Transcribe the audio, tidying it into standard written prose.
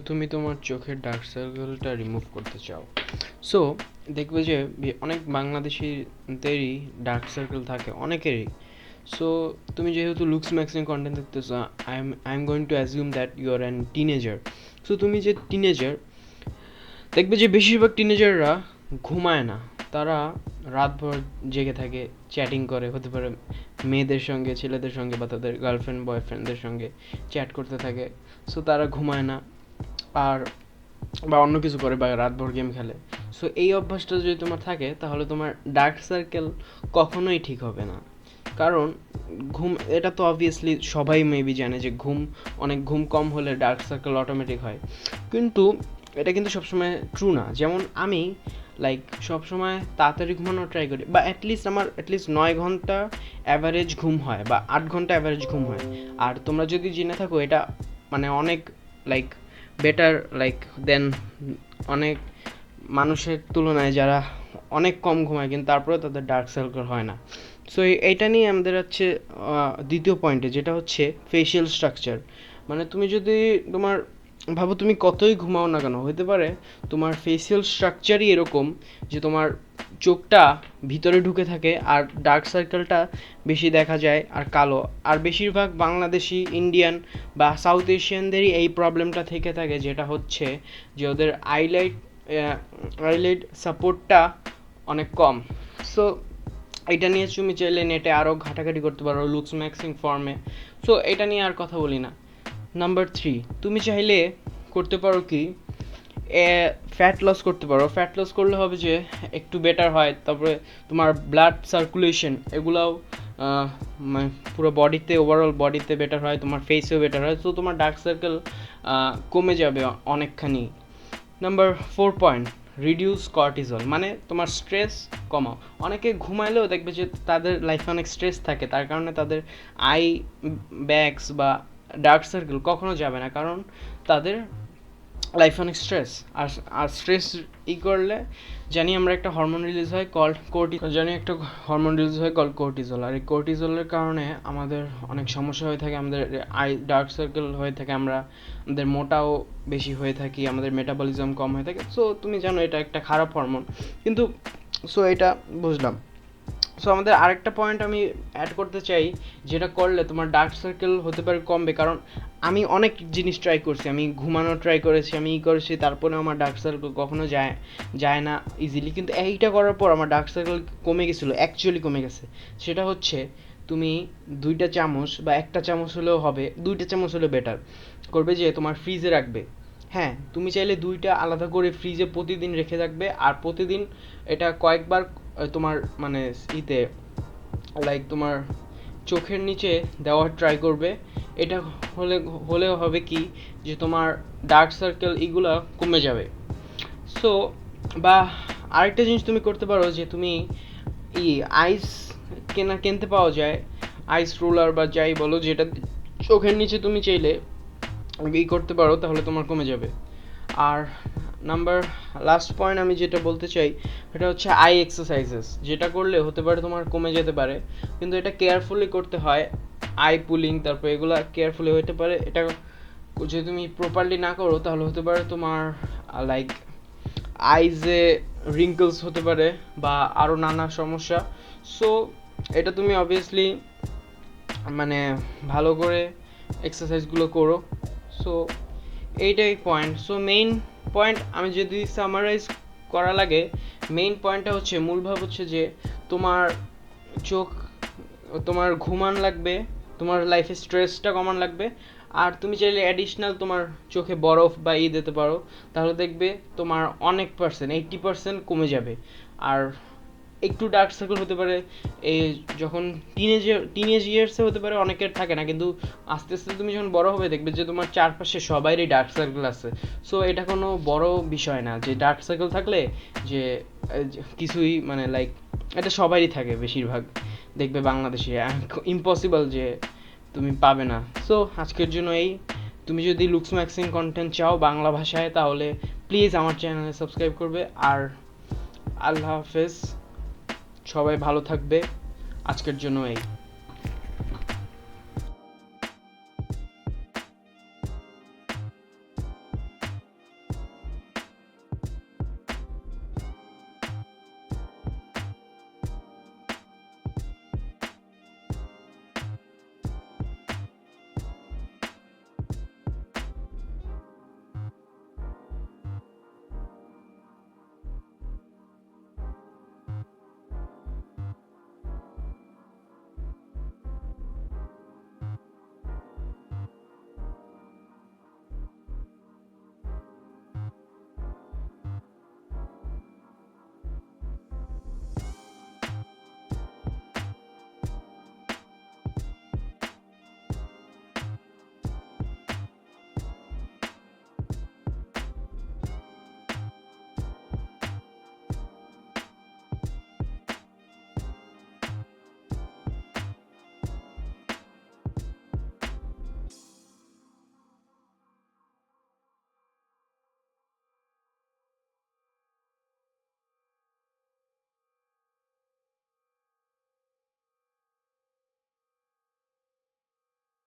তুমি তোমার চোখের ডার্ক সার্কেলটা রিমুভ করতে চাও, সো দেখবে যে অনেক বাংলাদেশিদেরই ডার্ক সার্কেল থাকে, অনেকেরই। সো তুমি যেহেতু লুকস ম্যাক্সিং কন্টেন্ট দেখতেছো, I am going to assume that you are an teenager. So তুমি যে টিনেজার, দেখবে যে বেশিরভাগ টিনেজাররা ঘুমায় না, তারা রাতভর জেগে থাকে, চ্যাটিং করে, হতে পারে মেয়েদের সঙ্গে, ছেলেদের সঙ্গে, বা তাদের গার্লফ্রেন্ড বয়ফ্রেন্ডদের সঙ্গে চ্যাট করতে থাকে। সো তারা ঘুমায় না, আর বা অন্য কিছু করে, বা রাতভর গেম খেলে। সো এই অভ্যাসটা যদি তোমার থাকে, তাহলে তোমার ডার্ক সার্কেল কখনোই ঠিক হবে না। কারণ ঘুম, এটা তো অবভিয়াসলি সবাই মেবি জানে যে অনেক ঘুম কম হলে ডার্ক সার্কেল অটোমেটিক হয়, কিন্তু এটা কিন্তু সবসময় ট্রু না। যেমন আমি সবসময় তাড়াতাড়ি ঘুমানোর ট্রাই করি, বা আমার অ্যাটলিস্ট 9 ঘন্টা অ্যাভারেজ ঘুম হয়, বা 8 ঘন্টা অ্যাভারেজ ঘুম হয়। আর তোমরা যদি জেনে থাকো, এটা মানে অনেক লাইক বেটার দেন অনেক মানুষের তুলনায় যারা অনেক কম ঘুমায় কিন্তু তারপরেও তাদের ডার্ক সার্কেল হয় না। সো এইটা নিয়ে আমাদের হচ্ছে দ্বিতীয় পয়েন্টে, যেটা হচ্ছে ফেশিয়াল স্ট্রাকচার। মানে তুমি যদি তোমার ভাবো, তুমি কতই ঘুমাও না কেন, হতে পারে তোমার ফেসিয়াল স্ট্রাকচারই এরকম যে তোমার চোখটা ভিতরে ঢুকে থাকে, আর ডার্ক সার্কেলটা বেশি দেখা যায় আর কালো। আর বেশিরভাগ বাংলাদেশি, ইন্ডিয়ান বা সাউথ এশিয়ানদেরই এই প্রবলেমটা থেকে থাকে, যেটা হচ্ছে যে ওদের আইলাইট সাপোর্টটা অনেক কম। সো এটা নিয়ে তুমি চাইলে নেটে আরও ঘাটাঘাটি করতে পারো, লুকস ম্যাক্সিং ফর্মে। সো এটা নিয়ে আর কথা বলি না। নাম্বার 3, তুমি চাইলে করতে পারো কি, ফ্যাট লস করতে পারো। ফ্যাট লস করলে হবে যে একটু বেটার হয়, তারপরে তোমার ব্লাড সার্কুলেশন এগুলাও মানে পুরো বডিতে, ওভারঅল বডিতে বেটার হয়, তোমার ফেসেও বেটার হয়। সো তোমার ডার্ক সার্কেল কমে যাবে অনেকখানি। নাম্বার 4 পয়েন্ট, রিডিউস কর্টিজল, মানে তোমার স্ট্রেস কমাও। অনেকে ঘুমাইলেও দেখবে যে তাদের লাইফে অনেক স্ট্রেস থাকে, তার কারণে তাদের আই ব্যাগস বা ডার্ক সার্কেল কখনো যাবে না, কারণ তাদের লাইফে অনেক স্ট্রেস। আর আর স্ট্রেস করলে জানি আমরা একটা হরমোন রিলিজ হয় কল কোর্টিজল। আর এই কোর্টিজলের কারণে আমাদের অনেক সমস্যা হয়ে থাকে, আমাদের আই ডার্ক সার্কেল হয়ে থাকে, আমাদের মোটাও বেশি হয়ে থাকি, আমাদের মেটাবলিজম কম হয়ে থাকে। সো তুমি জানো এটা একটা খারাপ হরমোন, কিন্তু সো এটা বুঝলাম। সো আমাদের আরেকটা পয়েন্ট আমি অ্যাড করতে চাই, যেটা করলে তোমার ডার্ক সার্কেল হতে পারে কমবে। কারণ আমি অনেক জিনিস ট্রাই করছি, আমি ঘুমানো ট্রাই করেছি, আমি করেছি, তারপরে আমার ডার্ক সার্কেল কখনো যায় না ইজিলি। কিন্তু এইটা করার পর আমার ডার্ক সার্কেল কমে গেছিলো, অ্যাকচুয়ালি কমে গেছে। সেটা হচ্ছে, তুমি 2টা চামচ বা 1টা চামচ হলেও হবে, 2টা চামচ হলে বেটার করবে যে তোমার ফ্রিজে রাখবে। হ্যাঁ, তুমি চাইলে 2টা আলাদা করে ফ্রিজে প্রতিদিন রেখে রাখবে, আর প্রতিদিন এটা কয়েকবার তোমার মানে ইতে তোমার চোখের নিচে দেওয়ার ট্রাই করবে। এটা হলে হলেও হবে কি, যে তোমার ডার্ক সার্কেল এগুলো কমে যাবে। সো বা আরেকটা জিনিস তুমি করতে পারো, যে তুমি আইস কিনতে পাওয়া যায়, আইস রোলার বা যাই বলো, যেটা চোখের নিচে তুমি চাইলে করতে পারো, তাহলে তোমার কমে যাবে। আর লাস্ট পয়েন্ট আমি যেটা বলতে চাই, সেটা হচ্ছে আই এক্সারসাইজেস, যেটা করলে হতে পারে তোমার কমে যেতে পারে, কিন্তু এটা কেয়ারফুলি করতে হয়। আই পুলিং, তারপর এগুলো কেয়ারফুলি হতে পারে। এটা যদি তুমি প্রপারলি না করো, তাহলে হতে পারে তোমার লাইক আইজে রিঙ্কলস হতে পারে, বা আরও নানা সমস্যা। সো এটা তুমি অবভিয়াসলি মানে ভালো করে এক্সারসাইজগুলো করো। সো এইটাই পয়েন্ট। সো মেইন পয়েন্ট আমি যদি সামারাইজ করা লাগে, মেইন পয়েন্টটা হচ্ছে, মূল ভাব হচ্ছে যে তোমার চোখ, তোমার ঘুমান লাগবে, তোমার লাইফে স্ট্রেসটা কমান লাগবে। আর তুমি চাইলে অ্যাডিশনাল তোমার চোখে বরফ বা দিতে পারো, তাহলে দেখবে তোমার অনেক পার্সেন্ট, 80% কমে যাবে। আর একটু ডার্ক সার্কেল হতে পারে এই যখন টিনেজ ইয়ার্সে হতে পারে, অনেকের থাকে না, কিন্তু আস্তে আস্তে তুমি যখন বড় হবে, দেখবে যে তোমার চারপাশে সবাইরই ডার্ক সার্কেল আছে। সো এটা কোনো বড় বিষয় না যে ডার্ক সার্কেল থাকলে যে কিছুই মানে এটা সবারই থাকে, বেশিরভাগ দেখবে বাংলাদেশে ইম্পসিবল যে তুমি পাবে না। সো আজকের জন্য তুমি যদি লুকস ম্যাক্সিং কন্টেন্ট চাও বাংলা ভাষায়, তাহলে প্লিজ আমার চ্যানেলে সাবস্ক্রাইব করবে। আর আল্লাহ হাফেজ, সবাই ভালো থাকবে। আজকের জন্য